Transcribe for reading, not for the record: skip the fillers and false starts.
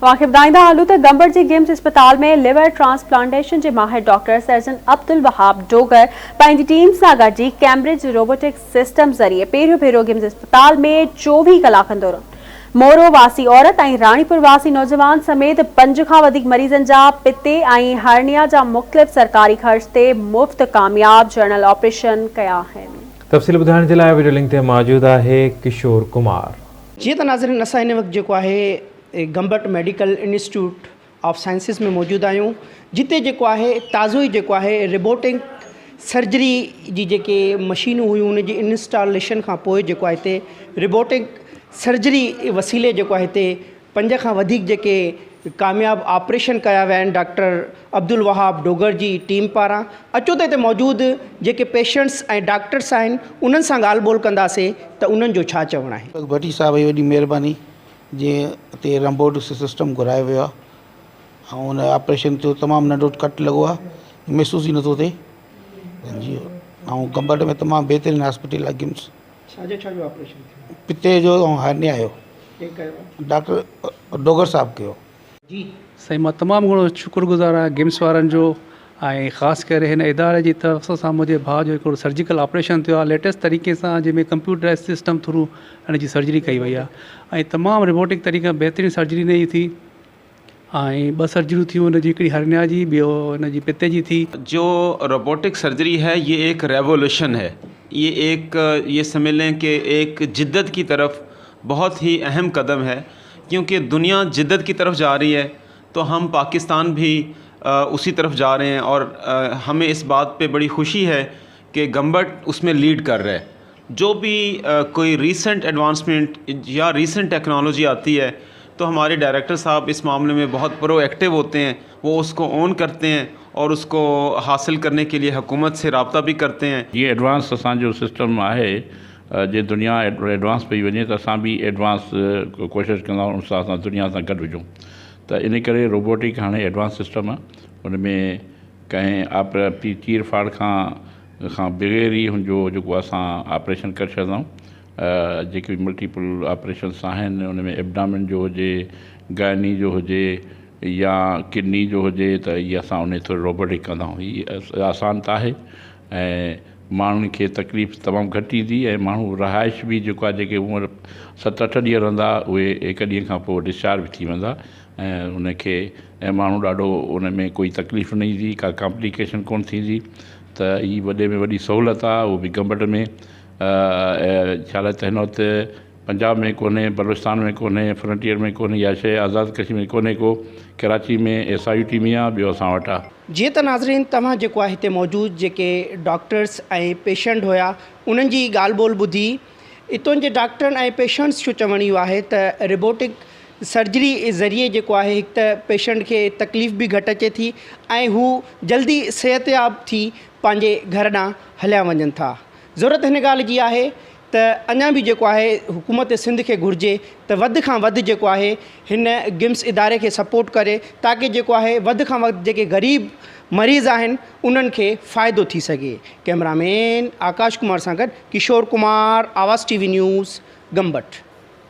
तव्हांखे ॿुधाईंदा हलूं त गंबर जी गिम्स अस्पताल में लिवर ट्रांसप्लांटेशन के माहिर डॉक्टर सर्जन अब्दुल वहाब डोगर पंहिंजी टीम सां गॾिजी कैम्ब्रिज रोबोटिक सिस्टम ज़रिए पहिरियों भेरो गिम्स अस्पताल में 24 कलाकनि दौरान मोरो वासी औरत ऐं राणीपुर वासी नौजवान समेत 5 खां वधीक मरीज़नि जा पिते ऐं हर्निया जा मुख़्तलिफ़ सरकारी ख़र्च ते मुफ़्त कामयाब जर्नल ऑपरेशन कया आहिनि। तफ़सील ॿुधाइण जे लाइ वीडियो लिंक ते मौजूद आहे किशोर कुमार। जी त नाज़रीन, असां हिन वक़्तु जेको आहे Gambat medical institute of sciences में मौजूद आहियूं, जिते जेको आहे ताज़ो ई जेको आहे रोबोटिक सर्जरी जी जेके मशीनूं हुयूं उन जी इंस्टॉलेशन खां पोइ जेको आहे हिते रोबोटिक सर्जरी वसीले जेको आहे हिते 5 खां वधीक जेके कामयाब ऑपरेशन कया विया आहिनि डॉक्टर अब्दुल वहाब डोगर जी टीम पारां। अचो त हिते मौजूदु जेके पेशेंट्स ऐं डॉक्टर्स आहिनि उन्हनि सां ॻाल्हि ॿोल कंदासीं त उन्हनि जो छा चवणु आहे। भट्टी साहब जी वॾी महिरबानी, जीअं हिते रोबोटिक सिस्टम घुरायो वियो आहे ऐं हुन ऑपरेशन जो तमामु नंढो कट लॻो आहे, महसूस ई नथो थिए जी। ऐं गंबट में तमामु बहितरीनु हॉस्पिटल आहे गिम्स। छाजो ऑपरेशन पिते जो ऐं हर्निया जो डॉक्टर डोगर साहब कयो जी। सही मां तमामु घणो शुक्रगुज़ार आहियां गिम्स वारनि जो, ऐं ख़ासि करे हिन इदारे जी तरफ़ सां मुंहिंजे भाउ जो हिकिड़ो सर्जिकल ऑपरेशन थियो आहे लेटेस्ट तरीक़े सां, जंहिंमें कंप्यूटराइज़ सिस्टम थ्रू हिन जी सर्जरी कई वई आहे ऐं तमामु रोबोटिक तरीक़े बहितरीनु सर्जरी ने थी ऐं 2 सर्जरियूं थियूं, हुन जी हिकिड़ी हर्निया जी, ॿियो हिन जी पिते जी थी। जो रोबोटिक सर्जरी है ये एक रेवोल्यूशन है, ये समझ लें कि एक जिद्दत की तरफ बहुत ही अहम कदम है, क्योंकि दुनिया जिद्दत की तरफ जा रही है तो हम पाकिस्तान भी उसी तरफ जा रहे हैं और हमें इस बात पे बड़ी खुशी है कि गंबट उसमें लीड कर रहा है। जो भी कोई रीसेंट एडवांसमेंट या रीसेंट टेक्नोलॉजी आती है तो हमारे डायरेक्टर साहब इस मामले में बहुत प्रोएक्टिव होते हैं, वो उसको ऑन करते हैं और उसको हासिल करने के लिए हुकूमत से रब्ता भी करते हैं। ये एडवांस असांजो सिस्टम आहे, जे दुनिया एडवांस पई वञे त असां बि एडवांस कोशिशि कंदा आहियूं असां दुनिया सां गॾु हुजूं। त इन करे रोबोटिक हाणे एडवांस सिस्टम आहे, हुन में कंहिं चीर फाड़ खां बग़ैर ई हुनजो जेको असां ऑपरेशन करे छॾंदा आहियूं। जेके मल्टीपल ऑपरेशन्स आहिनि उन में एब्डामिन जो हुजे, गाइनी जो हुजे या किडनी जो हुजे, त इहे असां उन थोरो रोबोटिक कंदा आहियूं। हीअ आसान त आहे ऐं माण्हुनि खे तकलीफ़ तमामु घटि ईंदी ऐं माण्हू रहाइश बि जेको आहे जेके उमिरि 7-8 ॾींहं रहंदा उहे 1 ॾींहं खां पोइ डिस्चार्ज बि थी वेंदा ऐं उनखे माण्हू ॾाढो उन में कोई तकलीफ़ न ईंदी, का कॉम्प्लिकेशन कोन थींदी। त हीअ वॾे में वॾी सहूलियत आहे, उहो बि गंबट में। छा लाइ त हिन वक़्तु पंजाब में कोन्हे, बलूचिस्तान में कोन्हे, फ्रंटियर में कोन्हे, या शइ आज़ादु कश्मीर में कोन्हे को, कराची में SIUT में आहे, ॿियो असां वटि आहे। जीअं त नाज़रीन, तव्हां जेको आहे हिते मौजूदु जेके डॉक्टर्स ऐं पेशेंट हुया उन्हनि जी ॻाल्हि ॿोल ॿुधी। हितां जे डॉक्टरनि ऐं पेशेंट्स जो चवणु इहो आहे त रोबोटिक सर्जरी ज़रिए जेको आहे हिकु त पेशेंट खे तकलीफ़ बि घटि अचे थी ऐं हू जल्दी सिहतयाब थी पंहिंजे घर ॾांहुं हलिया वञनि था। ज़रूरत हिन ॻाल्हि जी आहे त अञा बि जेको आहे हुकूमत सिंध खे घुरिजे त वधि खां वधि जेको आहे हिन गिम्स इदारे खे सपोर्ट करे, ताकि जेको आहे वधि खां वधि जेके ग़रीब मरीज़ आहिनि उन्हनि खे फ़ाइदो थी सघे। कैमरामैन आकाश कुमार सां गॾु किशोर कुमार, आवाज़ TV न्यूज़, गंबट।